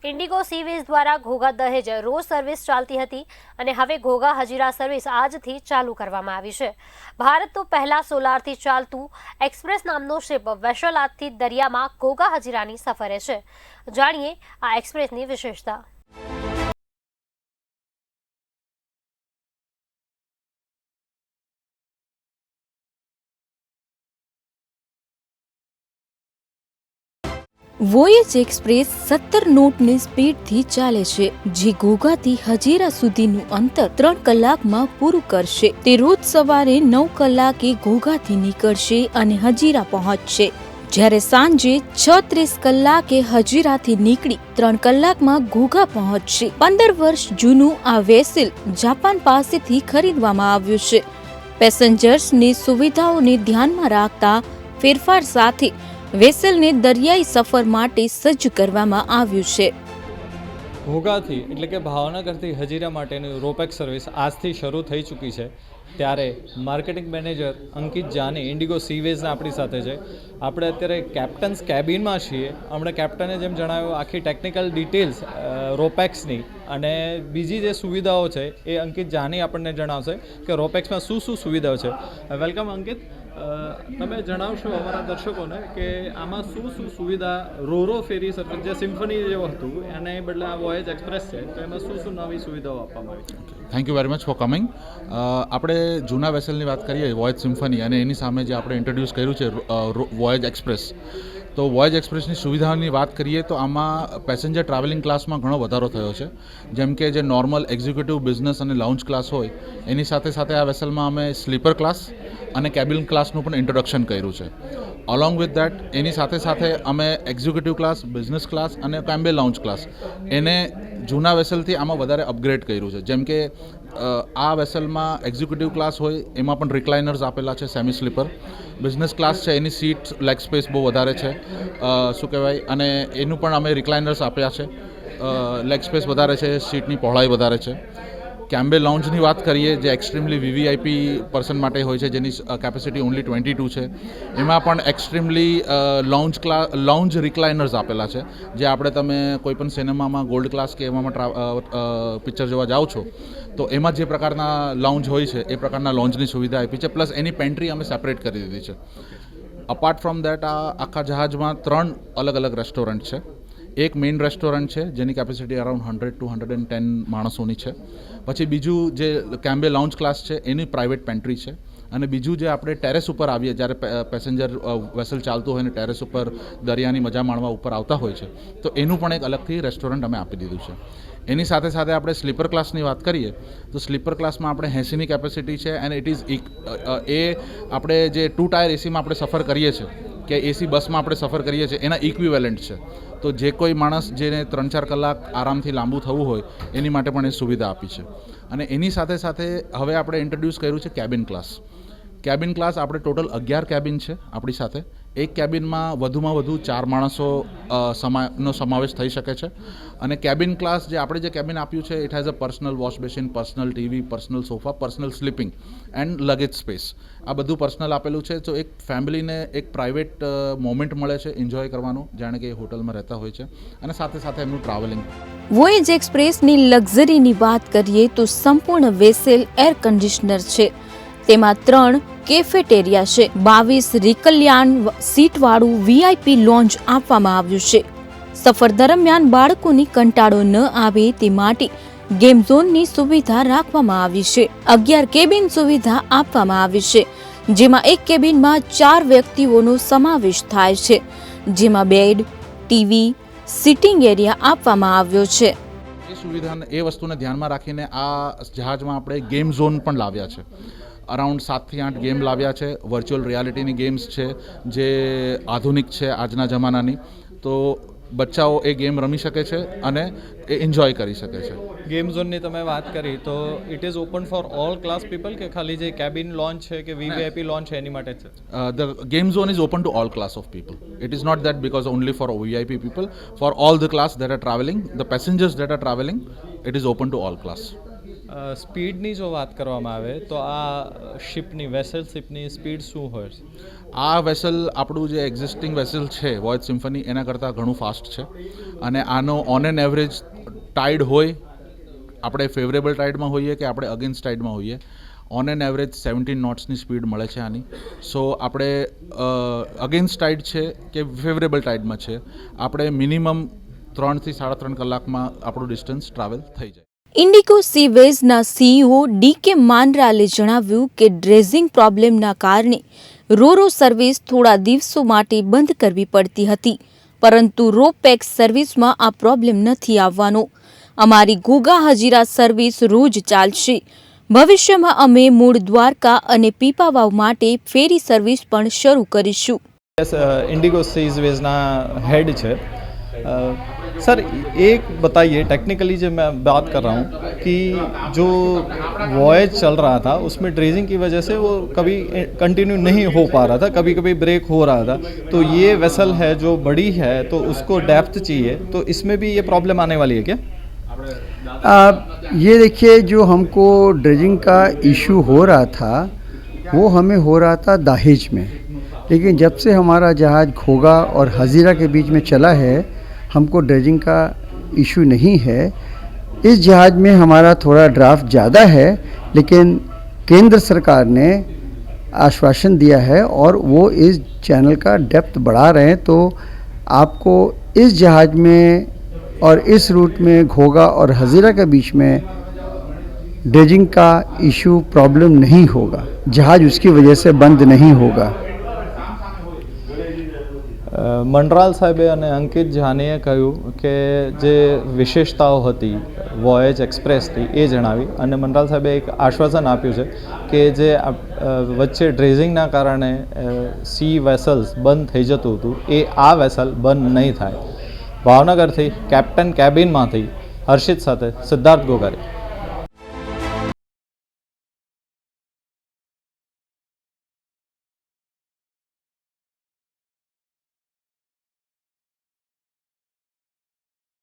Indigo સીવીઝ દ્વારા ઘોઘા દહેજ રોજ service ચાલતી હતી અને હવે ઘોઘા હજીરા સર્વિસ આજથી ચાલુ કરવામાં આવી છે। ભારતનું પહેલા સોલારથી ચાલતું એક્સપ્રેસ નામનો શિપ વેસલ આજથી દરિયામાં ઘોઘા હજીરાની સફરે છે। જાણીએ આ એક્સપ્રેસની વિશેષતા। વોયેજ એક્સપ્રેસ 17 નોટની સ્પીડથી ચાલે છે, જે ઘોઘાથી હજીરા સુધીનું અંતર 3 કલાકમાં પૂરું કરશે। તે રોજ સવારે 9 કલાકે ઘોઘાથી નીકળશે અને હજીરા પહોંચશે, જ્યારે સાંજે 6:30 કલાકે હજીરાથી નીકળી 3 કલાકમાં ઘોઘા પહોંચશે। 15 વર્ષ જૂનું આ વેસલ જાપાન પાસેથી ખરીદવામાં આવ્યું છે। પેસેન્જર્સની સુવિધાઓને ધ્યાનમાં રાખતા ફેરફાર સાથે વેસલને દરિયાઈ સફર માટે સજ્જ કરવામાં આવ્યું છે। ઘોઘાથી એટલે કે ભાવનગરથી હજીરા માટેની રોપેક્સ સર્વિસ આજથી શરૂ થઈ ચૂકી છે, ત્યારે માર્કેટિંગ મેનેજર અંકિત જાની ઇન્ડિગો સીવેઝના આપણી સાથે છે। આપણે અત્યારે કેપ્ટન્સ કેબિનમાં છીએ। હમણાં કેપ્ટને જેમ જણાવ્યું આખી ટેકનિકલ ડિટેલ્સ રોપેક્સની અને બીજી જે સુવિધાઓ છે એ અંકિત જાની આપણને જણાવશે કે રોપેક્સમાં શું શું સુવિધાઓ છે। વેલકમ અંકિત, તમે જણાવશો અમારા દર્શકોને કે આમાં શું શું સુવિધા રોરો ફેરી સર્વિસ જે સિમ્ફની જેવું હતું એને બદલે આ વોયેજ એક્સપ્રેસ છે, તો એમાં શું શું નવી સુવિધાઓ આપવામાં આવી છે? Thank you very much for coming. આપણે જૂના વેસલની વાત કરીએ વોયેજ સિમ્ફની, અને એની સામે જે આપણે ઇન્ટ્રોડ્યુસ કર્યું છે વોયેજ એક્સપ્રેસ, તો વોયેજ એક્સપ્રેસની સુવિધાની વાત કરીએ તો આમાં પેસેન્જર ટ્રાવેલિંગ ક્લાસમાં ઘણો વધારો થયો છે। જેમ કે જે નોર્મલ એક્ઝિક્યુટિવ બિઝનેસ અને લાઉન્જ ક્લાસ હોય એની સાથે સાથે આ વેસલમાં અમે સ્લીપર ક્લાસ અને કેબિન ક્લાસનું પણ ઇન્ટ્રોડક્શન કર્યું છે। અલોંગ વિથ દેટ એની સાથે સાથે અમે એક્ઝિક્યુટિવ ક્લાસ, બિઝનેસ ક્લાસ અને કેમ્બે લાઉન્જ ક્લાસ એને જૂના વેસલથી આમાં વધારે અપગ્રેડ કર્યું છે। જેમ કે આ વેસલમાં એક્ઝિક્યુટિવ ક્લાસ હોય એમાં પણ રિક્લાઇનર્સ આપેલા છે, સેમી સ્લીપર। બિઝનેસ ક્લાસ છે એની સીટ લેગ સ્પેસ બહુ વધારે છે, શું કહેવાય, અને એનું પણ અમે રિક્લાઇનર્સ આપ્યા છે, લેગ સ્પેસ વધારે છે, સીટની પહોળાઈ વધારે છે। કેમ્બે લાઉન્જની વાત કરીએ જે એક્સ્ટ્રીમલી વીવીઆઈપી પર્સન માટે હોય છે, જેની કેપેસિટી ઓનલી 22 છે, એમાં પણ એક્સ્ટ્રીમલી લાઉન્જ રિક્લાઇનર્સ આપેલા છે, જે આપણે તમે કોઈપણ સિનેમામાં ગોલ્ડ ક્લાસ કે એમાં પિક્ચર જોવા જાઓ છો તો એમાં જે પ્રકારના લાઉન્જ હોય છે એ પ્રકારના લોન્જની સુવિધા આપી છે, પ્લસ એની પેન્ટ્રી અમે સેપરેટ કરી દીધી છે। અપાર્ટ ફ્રોમ દેટ આ આખા જહાજમાં 3 અલગ અલગ રેસ્ટોરન્ટ છે। એક મેઇન રેસ્ટોરન્ટ છે જેની કેપેસિટી અરાઉન્ડ 100 to 110 માણસોની છે। પછી બીજું જે કેમ્બે લાઉન્જ ક્લાસ છે એની પ્રાઇવેટ પેન્ટ્રી છે, અને બીજું જે આપણે ટેરેસ ઉપર આવીએ જ્યારે પેસેન્જર વેસલ ચાલતું હોય ને ટેરેસ ઉપર દરિયાની મજા માણવા ઉપર આવતા હોય છે તો એનું પણ એક અલગથી રેસ્ટોરન્ટ અમે આપી દીધું છે। એની સાથે સાથે આપણે સ્લીપર ક્લાસની વાત કરીએ તો સ્લીપર ક્લાસમાં આપણે 80ની કેપેસિટી છે, એન્ડ ઇટ ઇઝ એ આપણે જે 2 ટાયર એસીમાં આપણે સફર કરીએ છીએ કે એસી બસમાં આપણે સફર કરીએ છીએ એના ઇક્વિવેલન્ટ છે। તો જે કોઈ માણસ જેને 3-4 કલાક આરામથી લાંબુ થવું હોય એની માટે પણ એ સુવિધા આપી છે। અને એની સાથે સાથે હવે આપણે ઇન્ટ્રોડ્યુસ કર્યું છે કેબિન ક્લાસ। કેબિન ક્લાસ આપણે ટોટલ 11 કેબિન છે આપણી સાથે। એક કેબિનમાં વધુમાં વધુ 4 માણસો નો સમાવેશ થઈ શકે છે, અને કેબિન ક્લાસ જે આપણે જે કેબિન આપ્યું છે it has a personal wash basin, personal TV, personal sofa, personal sleeping and luggage space, આ બધું પર્સનલ આપેલું છે। તો એક ફેમિલીને એક પ્રાઇવેટ મોમેન્ટ મળે છે એન્જોય કરવાનું, જાણે કે એ હોટલમાં રહેતા હોય છે, અને સાથે સાથે એમનું ટ્રાવેલિંગ। વોયેજ એક્સપ્રેસની લક્ઝરીની વાત કરીએ તો સંપૂર્ણ વેસલ એર કન્ડિશનર છે, તેમાં 3 કેફેટેરિયા છે, 22 રિકલિયાન સીટવાળું વીઆઈપી લોન્જ આપવામાં આવ્યું છે। સફર દરમિયાન બાળકોની કંટાળો ન આવે તે માટે ગેમ ઝોનની સુવિધા રાખવામાં આવી છે। 11 કેબિન સુવિધા આપવામાં આવી છે, જેમાં એક કેબિનમાં 4 વ્યક્તિઓનો સમાવેશ થાય છે, જેમાં બેડ, ટીવી, સિટિંગ એરિયા આપવામાં આવ્યો છે। એ સુવિધાને એ વસ્તુને ધ્યાનમાં રાખીને આ જહાજમાં આપણે ગેમ ઝોન પણ લાવ્યા છે। અરાઉન્ડ 7 થી 8 ગેમ લાવ્યા છે। વર્ચ્યુઅલ રિયાલિટીની ગેમ્સ છે જે આધુનિક છે આજના જમાનાની, તો બચ્ચાઓ એ ગેમ રમી શકે છે અને એ એન્જોય કરી શકે છે। ગેમ ઝોનની તમે વાત કરી તો it is open for all class people કે ખાલી જે કેબિન લોન્ચ છે કે વીવીઆઈપી લોન્ચ છે એની માટે છે? The game zone is open to all class of people. It is not that because only for VIP people. For all the class that are traveling, the passengers that are traveling, it is open to all class. સ્પીડની જો વાત કરવામાં આવે તો આ શિપની vessel શિપની speed શું હોય છે? આ વેસલ આપણું જે એક્ઝિસ્ટિંગ વેસલ છે વોયેજ સિમ્ફની એના કરતાં ઘણું ફાસ્ટ છે અને આનો ઓન એન એવરેજ ટાઈડ હોય, આપણે ફેવરેબલ ટાઈડમાં હોઈએ કે આપણે અગેન્સ્ટ ટાઈડમાં હોઈએ, ઓન એન એવરેજ 17 નોટ્સની સ્પીડ મળે છે આની. સો આપણે અગેન્સ્ટ ટાઈડ છે કે ફેવરેબલ ટાઈડમાં છે, આપણે મિનિમમ 3 થી 3.5 કલાકમાં આપણું ડિસ્ટન્સ ટ્રાવેલ થઈ જાય. ઇન્ડિગો સીવેઝના સીઈઓ ડીકે માનરાલે જણાવ્યું કે ડ્રેઝિંગ પ્રોબ્લેમના કારણે રોરો સર્વિસ થોડા દિવસો માટે બંધ કરવી પડતી હતી, પરંતુ રોપેક્સ સર્વિસમાં આ પ્રોબ્લેમ નથી આવવાનો. અમારી ઘોઘા હજીરા સર્વિસ રોજ ચાલશે. ભવિષ્યમાં અમે મૂળ દ્વારકા અને પીપાવાવ માટે ફેરી સર્વિસ પણ શરૂ કરીશું. इंडिगो सीवेज़ना हेड है सर, एक बताइए टेक्निकली जब मैं बात कर रहा हूँ कि जो वॉयज चल रहा था उसमें ड्रेजिंग की वजह से वो कभी कंटिन्यू नहीं हो पा रहा था, कभी कभी ब्रेक हो रहा था. तो ये वेसल है जो बड़ी है तो उसको डेप्थ चाहिए, तो इसमें भी ये प्रॉब्लम आने वाली है क्या? ये देखिए, जो हमको ड्रेजिंग का इशू हो रहा था वो हमें हो रहा था दाहेज में, लेकिन जब से हमारा जहाज़ घोघा और हजीरा के बीच में चला है हमको ड्रेजिंग का इशू नहीं है. इस जहाज़ में हमारा थोड़ा ड्राफ्ट ज़्यादा है, लेकिन केंद्र सरकार ने आश्वासन दिया है और वो इस चैनल का डेप्थ बढ़ा रहे हैं, तो आपको इस जहाज़ में और इस रूट में घोघा और हजीरा के बीच में ड्रेजिंग का इशू प्रॉब्लम नहीं होगा. जहाज़ उसकी वजह से बंद नहीं होगा. મંડરાલ સાહેબે અને અંકિત જાનીએ કહ્યું કે જે વિશેષતાઓ હતી વોયેજ એક્સપ્રેસથી એ જણાવી, અને મંડરાલ સાહેબે એક આશ્વાસન આપ્યું છે કે જે વચ્ચે ડ્રેઝિંગના કારણે સી વેસલ્સ બંધ થઈ જતું હતું એ આ વેસલ બંધ નહીં થાય. ભાવનગરથી કેપ્ટન કેબિનમાંથી હર્ષિત સાથે સિદ્ધાર્થ ગોગારી.